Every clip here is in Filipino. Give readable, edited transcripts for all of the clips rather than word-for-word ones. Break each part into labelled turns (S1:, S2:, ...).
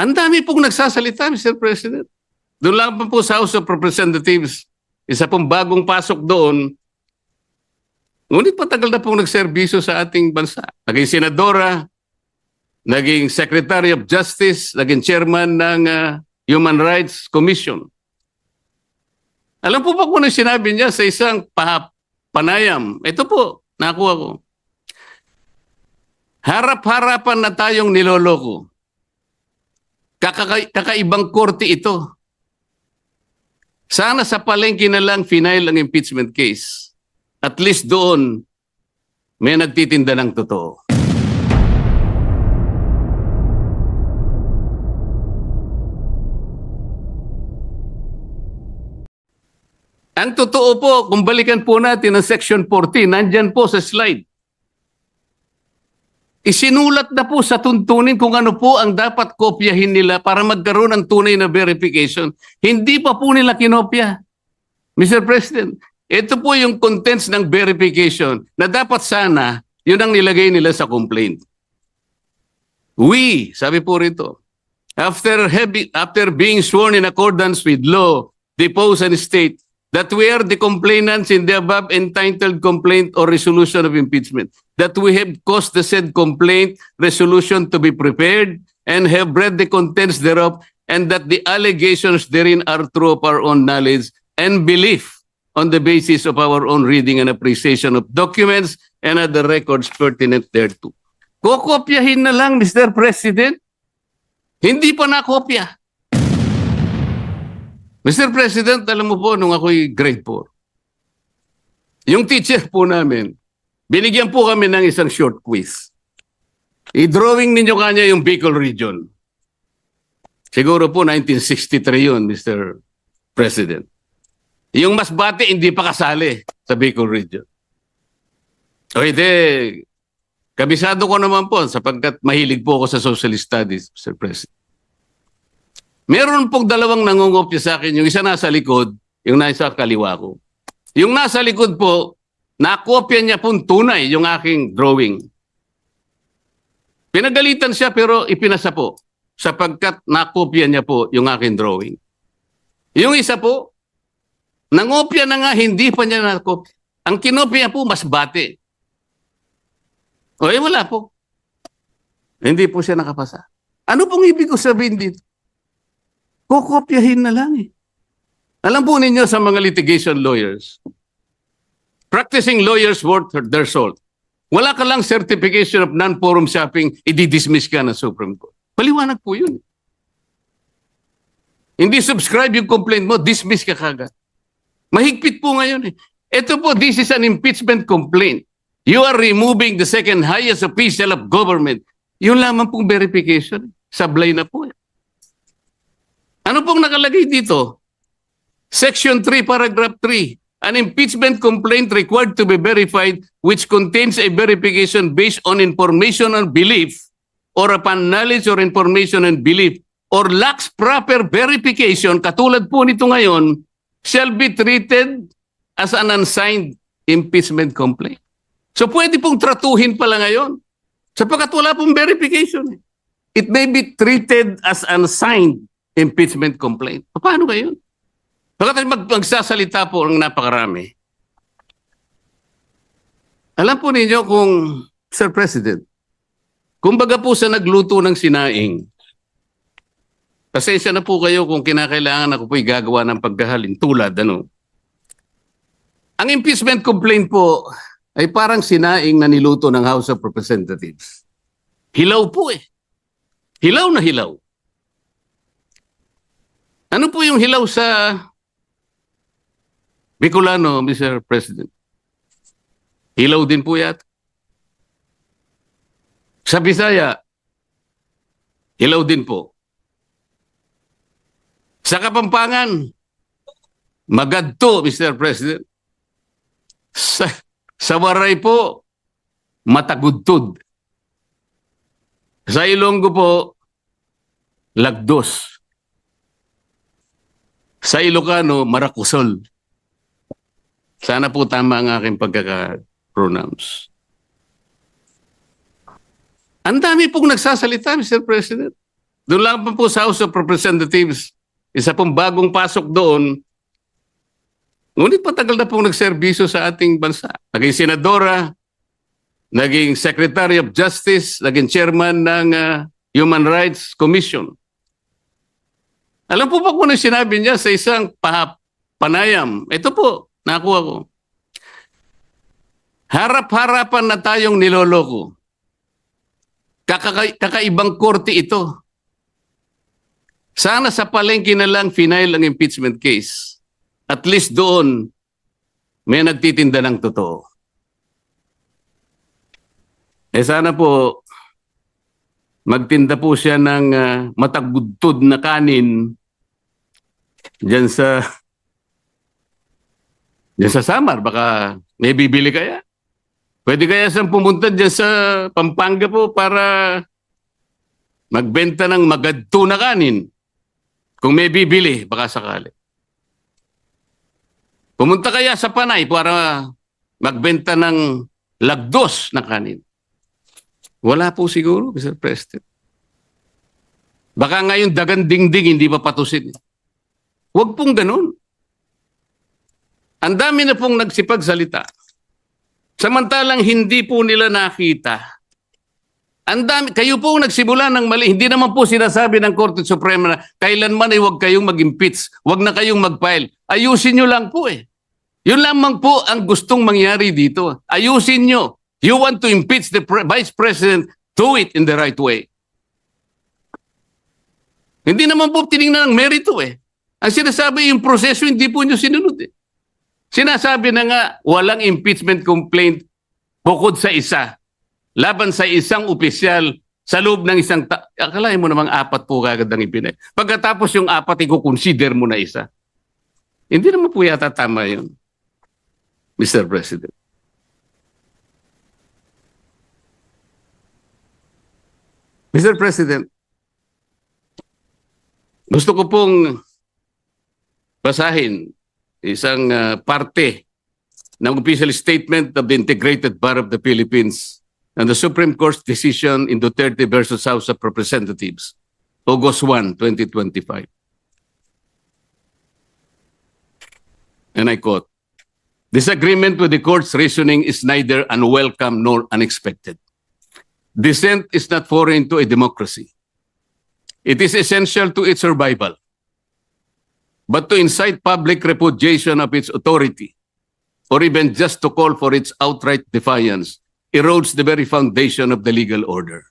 S1: Ang dami pong nagsasalita, Mr. President. Doon lang po sa House of Representatives, isa pong bagong pasok doon. Ngunit patagal na pong nagserbisyo sa ating bansa. Naging senadora, naging Secretary of Justice, naging chairman ng Human Rights Commission. Alam po ba kung ano sinabi niya sa isang panayam? Ito po, nakuha ko. Harap-harapan na tayong niloloko. Kakaibang korte ito. Sana sa palengke na lang final ang impeachment case. At least doon, may nagtitinda ng totoo. Ang totoo po, kung balikan po natin ang Section 14, nandyan po sa slide. Isinulat na po sa tuntunin kung ano po ang dapat kopyahin nila para magkaroon ng tunay na verification. Hindi pa po nila kinopya. Mr. President, ito po yung contents ng verification na dapat sana yun ang nilagay nila sa complaint. We, sabi po rito, after being sworn in accordance with law, depose and state that we are the complainants in the above entitled complaint or resolution of impeachment, that we have caused the said complaint resolution to be prepared and have read the contents thereof, and that the allegations therein are true of our own knowledge and belief on the basis of our own reading and appreciation of documents and other records pertinent thereto. Kokopyahin na lang, Mr. President. Hindi pa nakopya. Mr. President, alam mo po, nung ako'y grade 4, yung teacher po namin, binigyan po kami ng isang short quiz. I-drawing ninyo kanya yung Bicol region. Siguro po 1963 yun, Mr. President. Yung Masbate, hindi pa kasali sa Bicol region. O hindi, kabisado ko naman po sapagkat mahilig po ako sa social studies, Mr. President. Meron pong dalawang nangungopya sa akin. Yung isa nasa likod, yung nasa kaliwa ko. Yung nasa likod po, nakopya niya pong tunay yung aking drawing. Pinagalitan siya pero ipinasa po sapagkat nakopya niya po yung aking drawing. Yung isa po, nangopya na nga, hindi pa niya nakopya. Ang kinopya po, Masbate. O wala po. Hindi po siya nakapasa. Ano pong ibig ko sabihin dito? Kokopyahin na lang eh. Alam po ninyo sa mga litigation lawyers, practicing lawyers worth their salt. Wala ka lang certification of non-forum shopping, i-dismiss ka ng Supreme Court. Paliwanag po yun. Hindi subscribe yung complaint mo, dismiss ka kagad. Mahigpit po ngayon eh. Ito po, this is an impeachment complaint. You are removing the second highest official of government. Yun lamang pong verification. Sablay na po eh. Ano pong nakalagay dito? Section 3, paragraph 3. An impeachment complaint required to be verified which contains a verification based on information and belief or upon knowledge or information and belief or lacks proper verification, katulad po nito ngayon, shall be treated as an unsigned impeachment complaint. So pwede pong tratuhin pala ngayon sapagkat wala pong verification. It may be treated as unsigned impeachment complaint. Paano ba yun? Pagkatapos magsasalita po ang napakarami. Alam po ninyo kung, Sir President, kumbaga po sa nagluto ng sinaing, pasensya na po kayo kung kinakailangan ako po'y gagawa ng pagkahalin tulad, ano. Ang impeachment complaint po ay parang sinaing na niluto ng House of Representatives. Hilaw po eh. Hilaw na hilaw. Ano po yung hilaw sa Bicolano, Mr. President? Hilaw din po yata. Sa Bisaya, hilaw din po. Sa Kapampangan, magadto, Mr. President. Sa Waray po, matagudtod. Sa Ilonggo po, lagdos. Sa Ilocano, marakusol. Sana po tama ang aking pagkaka-pronounce. Ang dami pong nagsasalita, Mr. President. Doon lang po sa House of Representatives, isa pong bagong pasok doon. Ngunit matagal na pong nagserbisyo sa ating bansa. Naging senadora, naging Secretary of Justice, naging chairman ng Human Rights Commission. Alam po ba kung ano sinabi niya sa isang panayam? Ito po, nakuha ko. Harap-harapan na tayong niloloko. Kakaibang korte ito. Sana sa palengke na lang final ang impeachment case. At least doon, may nagtitinda ng totoo. Sana po, magtinda po siya ng matagudtod na kanin diyan sa Samar. Baka may bibili kaya. Pwede kaya siyang pumunta diyan sa Pampanga po para magbenta ng magadto na kanin. Kung may bibili, baka sakali. Pumunta kaya sa Panay para magbenta ng lagdos na kanin. Wala po siguro, Mr. President. Baka ngayon dagan dingding, hindi pa patusin. Huwag pong ganun. Ang dami na pong nagsipagsalita. Samantalang hindi po nila nakita. Ang dami, kayo po nagsimula ng mali. Hindi naman po sinasabi ng Korte Suprema na kailanman ay huwag kayong mag-impeach, huwag na kayong mag-file. Ayusin nyo lang po eh. Yun lamang po ang gustong mangyari dito. Ayusin nyo. You want to impeach the Vice President, do it in the right way. Hindi naman po tinignan ng merito eh. Ang sinasabi yung proseso, hindi po nyo sinunod eh. Sinasabi na nga, walang impeachment complaint bukod sa isa. Laban sa isang opisyal sa loob ng isang akalain mo namang 4 po kagad ang ipinay. Pagkatapos yung 4, i-consider mo na isa. Hindi naman po yata tama yun, Mr. President. Mr. President, gusto ko pong basahin isang parte ng official statement of the Integrated Bar of the Philippines and the Supreme Court's decision in Duterte versus House of Representatives, August 1, 2025. And I quote, "Disagreement with the court's reasoning is neither unwelcome nor unexpected. Dissent is not foreign to a democracy. It is essential to its survival. But to incite public repudiation of its authority, or even just to call for its outright defiance, erodes the very foundation of the legal order.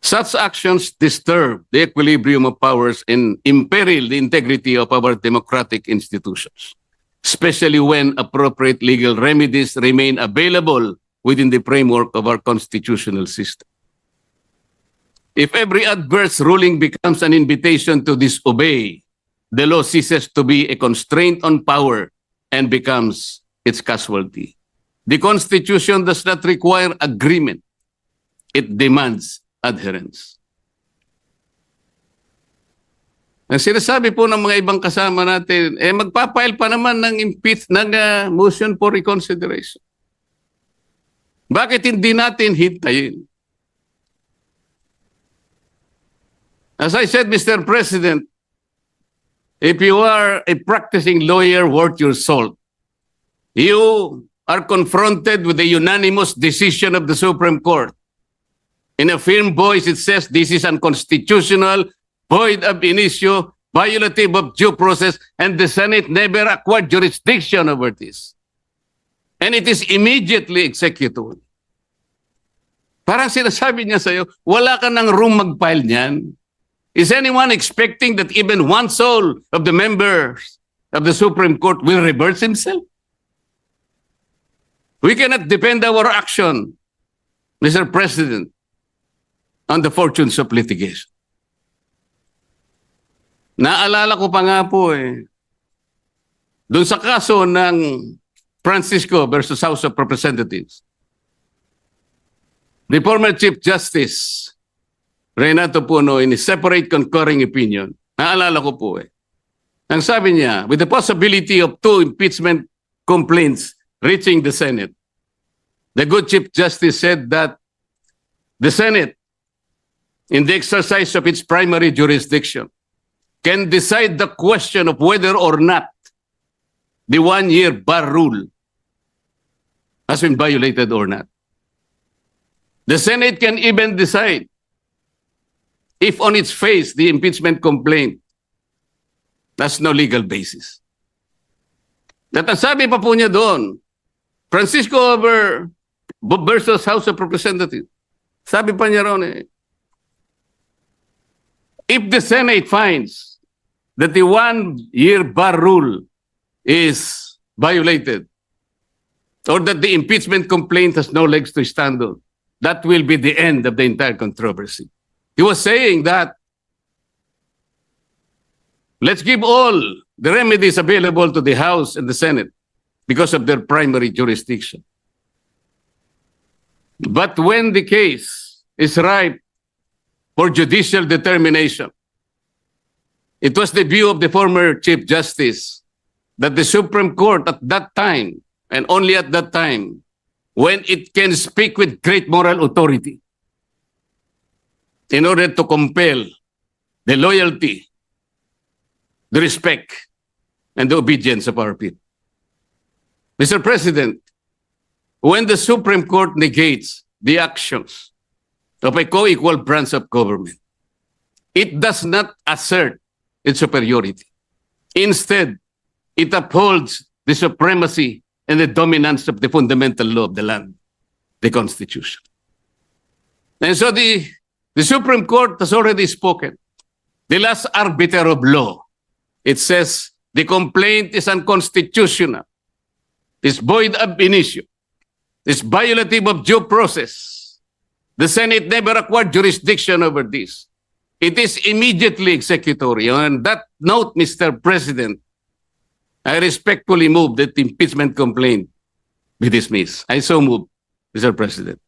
S1: Such actions disturb the equilibrium of powers and imperil the integrity of our democratic institutions, especially when appropriate legal remedies remain available within the framework of our constitutional system. If every adverse ruling becomes an invitation to disobey, the law ceases to be a constraint on power and becomes its casualty. The Constitution does not require agreement. It demands adherence." Ang sinasabi po ng mga ibang kasama natin, magpapile pa naman ng motion for reconsideration. Bakit hindi natin hintayin? As I said, Mr. President, if you are a practicing lawyer worth your salt, you are confronted with the unanimous decision of the Supreme Court. In a firm voice, it says this is unconstitutional, void ab initio, violative of due process, and the Senate never acquired jurisdiction over this. And it is immediately executable. Parang sinasabi niya sa'yo, wala ka ng room mag-file niyan. Is anyone expecting that even one soul of the members of the Supreme Court will reverse himself? We cannot depend our action, Mr. President, on the fortunes of litigation. Naalala ko pa nga po doon sa kaso ng Francisco versus House of Representatives. The former Chief Justice Renato Puno, in a separate concurring opinion, naalala ko po ang sabi niya, with the possibility of 2 impeachment complaints reaching the Senate, the good Chief Justice said that the Senate in the exercise of its primary jurisdiction, can decide the question of whether or not the one-year bar rule has been violated or not. The Senate can even decide if on its face the impeachment complaint has no legal basis. At ang sabi pa po niya doon, Francisco versus House of Representatives, sabi pa niya ron if the Senate finds that the one-year bar rule is violated or that the impeachment complaint has no legs to stand on, that will be the end of the entire controversy. He was saying that let's give all the remedies available to the House and the Senate because of their primary jurisdiction. But when the case is ripe for judicial determination, it was the view of the former Chief Justice that the Supreme Court at that time, and only at that time, when it can speak with great moral authority in order to compel the loyalty, the respect, and the obedience of our people. Mr. President, when the Supreme Court negates the actions of a co-equal branch of government, it does not assert its superiority. Instead, it upholds the supremacy and the dominance of the fundamental law of the land, the Constitution. And so the Supreme Court has already spoken. The last arbiter of law, it says the complaint is unconstitutional, is void ab initio, is violative of due process. The Senate never acquired jurisdiction over this. It is immediately executory. On that note, Mr. President, I respectfully move that the impeachment complaint be dismissed. I so move, Mr. President.